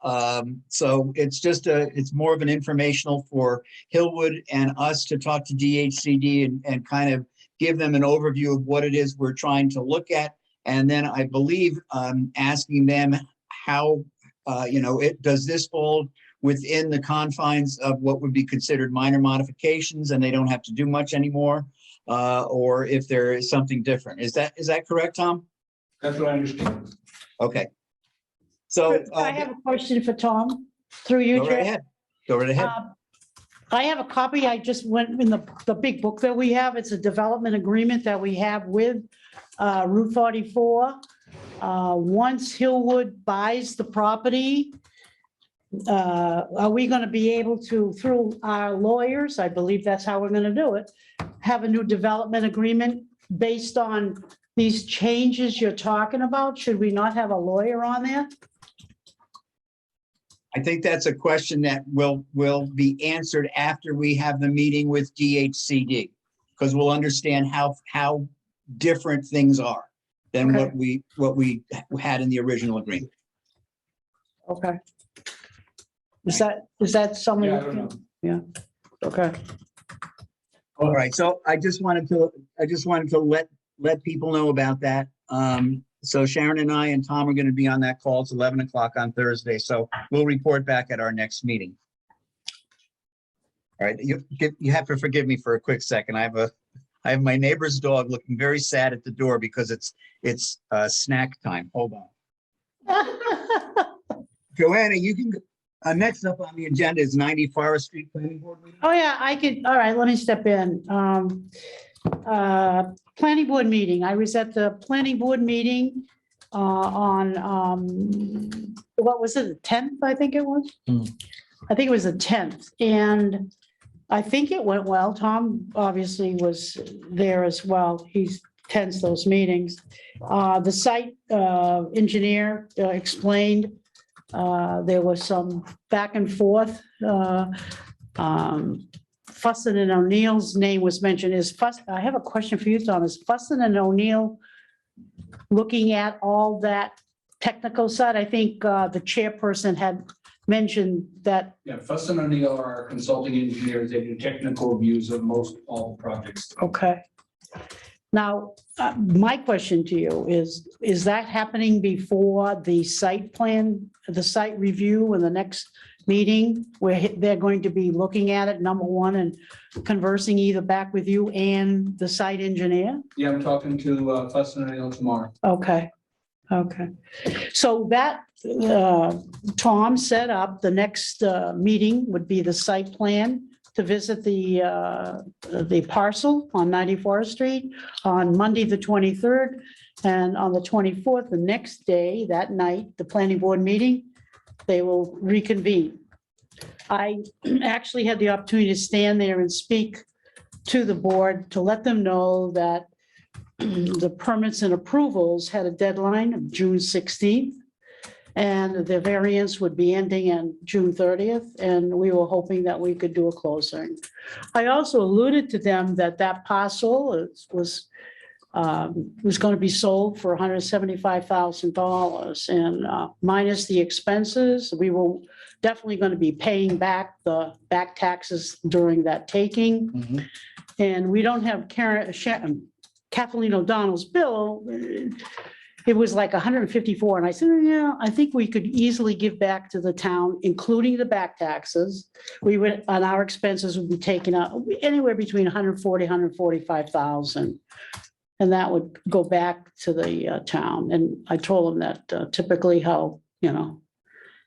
So it's more of an informational for Hillwood and us to talk to DHCD and kind of give them an overview of what it is we're trying to look at. And then I believe asking them how, does this fall within the confines of what would be considered minor modifications and they don't have to do much anymore, or if there is something different. Is that correct, Tom? That's what I understand. Okay. So I have a question for Tom, through you, go right Chair. ahead. Go right ahead. I have a copy. I just went in the big book that we have. It's a development agreement that we have with Route 44. Once Hillwood buys the property, are we going to be able to, through our lawyers, I believe that's how we're going to do it, have a new development agreement based on these changes you're talking about? Should we not have a lawyer on there? I think that's a question that will be answered after we have the meeting with DHCD, because we'll understand how different things are than Okay. what we had in the original agreement. Okay. Is that something? Yeah, I don't know. Yeah, okay. All right, so I just wanted to let people know about that. So Sharon and I and Tom are going to be on that call. It's 11 o'clock on Thursday, so we'll report back at our next meeting. All right, you have to forgive me for a quick second. I have my neighbor's dog looking very sad at the door because it's snack time. Hold on. Joanna, you can, next up on the agenda is 90 Forest Street Planning Board meeting. Oh, yeah, I could, all right, let me step in. Planning board meeting. I was at the planning board meeting on, what was it, the 10th, I think it was? I think it was the 10th, and I think it went well. Tom obviously was there as well. He attends those meetings. The site engineer explained there was some back and forth. Fussin and O'Neill's name was mentioned. I have a question for you, Tom. Is Fussin and O'Neill looking at all that technical side? I think the chairperson had mentioned that. Yeah, Fuss and O'Neill are our consulting engineers. They do technical reviews of most all the projects. Okay. Now, my question to you is that happening before the site plan, the site review in the next meeting where they're going to be looking at it, number one, and conversing either back with you and the site engineer? Yeah, I'm talking to Fuss and O'Neill tomorrow. Okay, okay. So that, Tom set up, the next meeting would be the site plan to visit the parcel on 90 Forest Street on Monday, the 23rd. And on the 24th, the next day, that night, the planning board meeting, they will reconvene. I actually had the opportunity to stand there and speak to the board to let them know that the permits and approvals had a deadline of June 16th. And the variance would be ending on June 30th, and we were hoping that we could do a closing. I also alluded to them that that parcel was going to be sold for $175,000, and minus the expenses, we were definitely going to be paying back the back taxes during that taking. And we don't have Kathleen O'Donnell's bill. It was like 154. And I said, yeah, I think we could easily give back to the town, including the back taxes. We would, and our expenses would be taken out anywhere between 140, 145,000. And that would go back to the town. And I told them that typically how,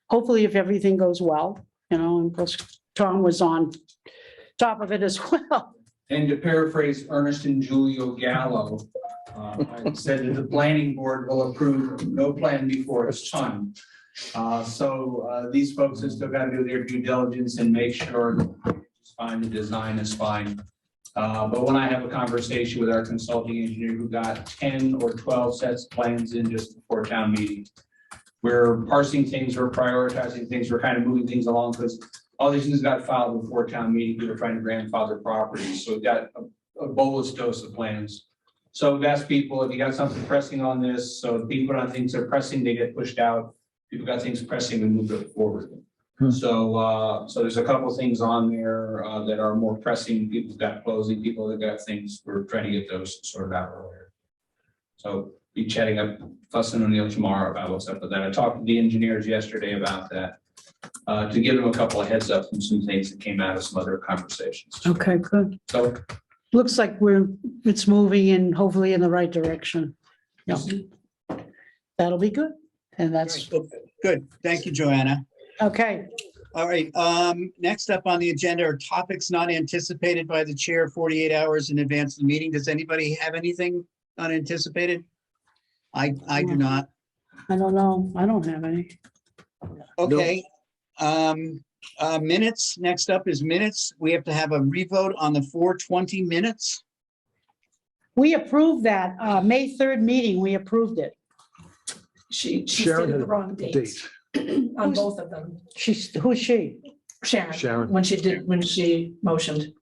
hopefully if everything goes well, and of course, Tom was on top of it as well. And to paraphrase Ernest and Julio Gallo, I said that the planning board will approve no plan before it's time. So these folks have still got to do their due diligence and make sure it's fine, the design is fine. But when I have a conversation with our consulting engineer who got 10 or 12 sets of plans in just before town meeting, we're parsing things, we're prioritizing things, we're kind of moving things along because all these things got filed before town meeting. We were trying to grandfather properties. So we've got a bolus dose of plans. So we've asked people, if you got something pressing on this, so if people on things are pressing, they get pushed out. People got things pressing, we move it forward. So there's a couple of things on there that are more pressing. People's got closing, people that got things, we're trying to get those sorted out earlier. So be chatting up Fuss and O'Neill tomorrow about what's up with that. I talked to the engineers yesterday about that to give them a couple of heads up from some things that came out of some other conversations. Okay, good. So Looks like it's moving in hopefully in the right direction. Yeah. That'll be good. And that's, Good. Thank you, Joanna. okay. All right, next up on the agenda are topics not anticipated by the chair 48 hours in advance of the meeting. Does anybody have anything unanticipated? I do not. I don't know. I don't have any. Okay. Minutes, next up is minutes. We have to have a revote on the 420 minutes. We approved that, May 3rd meeting, we approved it. She Sharon stated had the wrong a dates. date. On Who's- both of them. Who's she? Sharon. Sharon. When she motioned.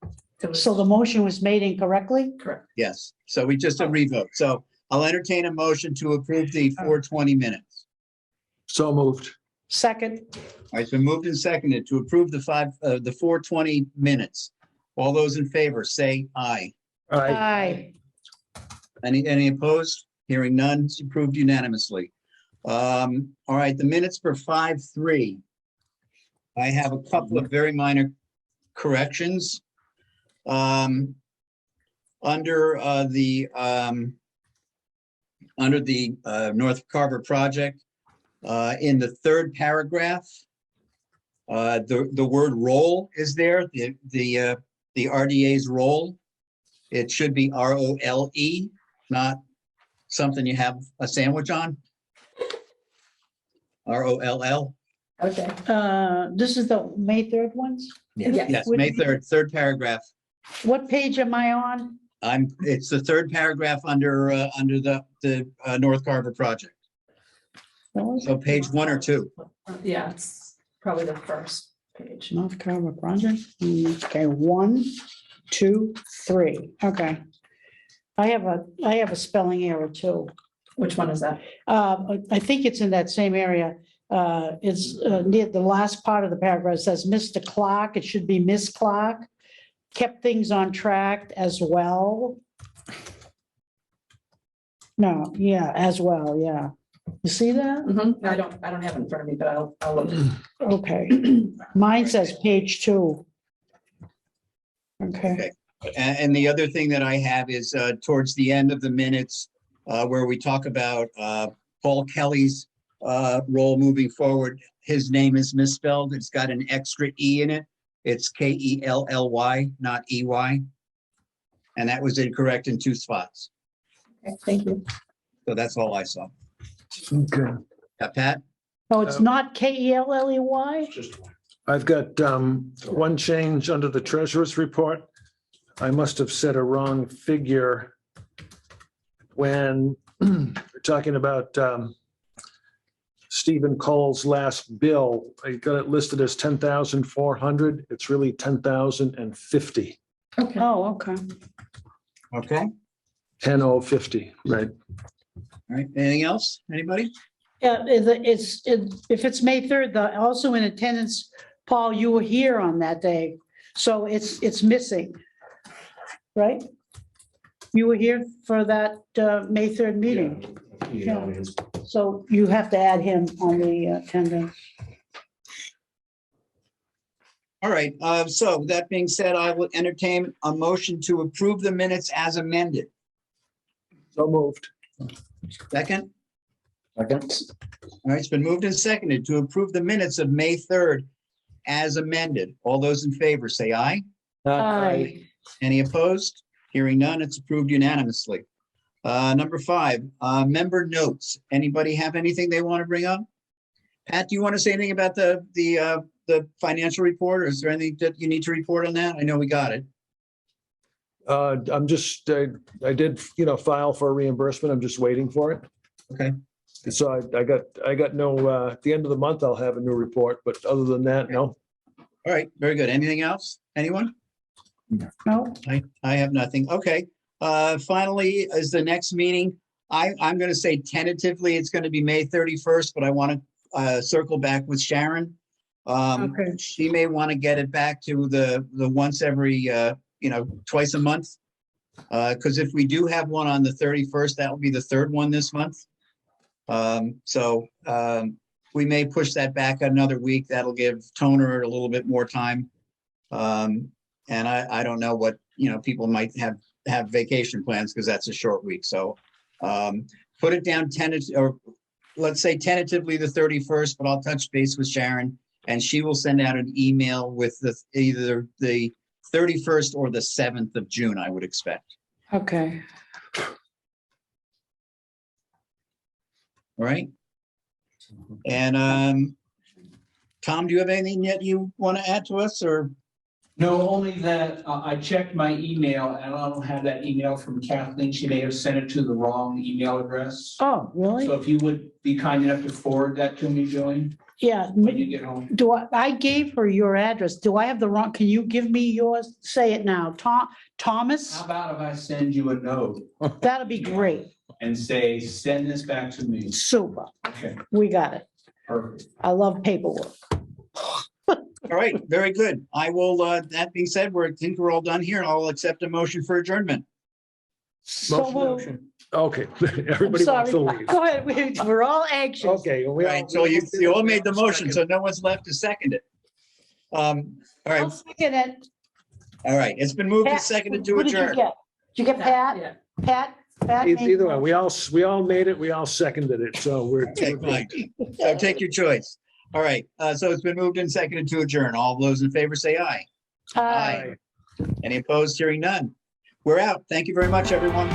It was So the motion was made incorrectly? correct. Yes, so we just a revote. So I'll entertain a motion to approve the 4:20 minutes. So moved. Second, All right, it's been moved and seconded to approve the 4:20 minutes. All those in favor, say aye. aye. Any opposed? Hearing none, it's approved unanimously. All right, the minutes for 5:3. I have a couple of very minor corrections. Under the North Carver project, in the third paragraph, the word role is there, the RDA's role. It should be ROLE, not something you have a sandwich on. ROLL. Okay. This is the May 3rd ones? Yes, May 3rd, third paragraph. What page am I on? It's the third paragraph under the North Carver project. So page 1 or 2. Yeah, it's probably the first page. North Carver project. Okay, 1, 2, 3. Okay. I have a spelling error too. Which one is that? I think it's in that same area. It's near the last part of the paragraph. It says Mr. Clark. It should be Miss Clark. Kept things on track as well. No, yeah, as well, yeah. You see that? Mhm. I don't have it in front of me, but I'll look. Okay. Mine says page 2. Okay. And the other thing that I have is towards the end of the minutes, where we talk about Paul Kelly's role moving forward. His name is misspelled. It's got an extra E in it. It's Kelly, not EY. And that was incorrect in 2 spots. Okay, thank you. So that's all I saw. Okay. Pat? Oh, it's not Kelley? I've got one change under the treasurer's report. I must have said a wrong figure when we're talking about Stephen Cole's last bill. I got it listed as 10,400. It's really 10,050. Okay. Oh, okay. Okay. 10,050, right? All right. Anything else? Anybody? Yeah, if it's May 3rd, also in attendance, Paul, you were here on that day. So it's missing. Right? You were here for that May 3rd meeting. Yeah. So you have to add him on the attendance. All right. So that being said, I will entertain a motion to approve the minutes as amended. So moved. Second? Second. All right, it's been moved and seconded to approve the minutes of May 3rd as amended. All those in favor, say aye. Aye. Any opposed? Hearing none, it's approved unanimously. Number 5, member notes. Anybody have anything they want to bring up? Pat, do you want to say anything about the financial report, or is there anything that you need to report on that? I know we got it. I'm just, I did, file for a reimbursement. I'm just waiting for it. Okay. So I got no, at the end of the month, I'll have a new report, but other than that, no. All right, very good. Anything else? Anyone? No, I have nothing. Okay. Finally, is the next meeting. I'm going to say tentatively, it's going to be May 31st, but I want to circle back with Sharon. Okay. She may want to get it back to the once every, twice a month. Because if we do have one on the 31st, that will be the 3rd one this month. So we may push that back another week. That'll give Toner a little bit more time. And I don't know what, people might have vacation plans because that's a short week. So put it down or let's say tentatively the 31st, but I'll touch base with Sharon and she will send out an email with either the 31st or the 7th of June, I would expect. okay. All right. And Tom, do you have anything that you want to add to us or? No, only that I checked my email and I don't have that email from Kathleen. She may have sent it to the wrong email address. Oh, really? So if you would be kind enough to forward that to me, Joey. Yeah, when you get home. I gave her your address. Do I have the wrong, can you give me yours? Say it now. Thomas? How about if I send you a note That'd be great. and say, send this back to me? Super. Okay, We got it. perfect. I love paperwork. All right, very good. I will, that being said, I think we're all done here. I'll accept a motion for adjournment. So moved. Okay, I'm everybody wants to sorry. leave. Go ahead. We're all anxious. Okay. All right, so you all made the motion, so no one's left to second it. All I'll right, second it. all right. It's been moved and Pat, seconded to who did you adjourn. get? Did you get Pat? Yeah. Pat? made Either the way, we all made it, we all seconded it, so we're. Okay, fine. So take your choice. All right, so it's been moved and seconded to adjourn. All those in favor say aye. motion. Any opposed? Hearing none. We're out. Thank you very much, everyone.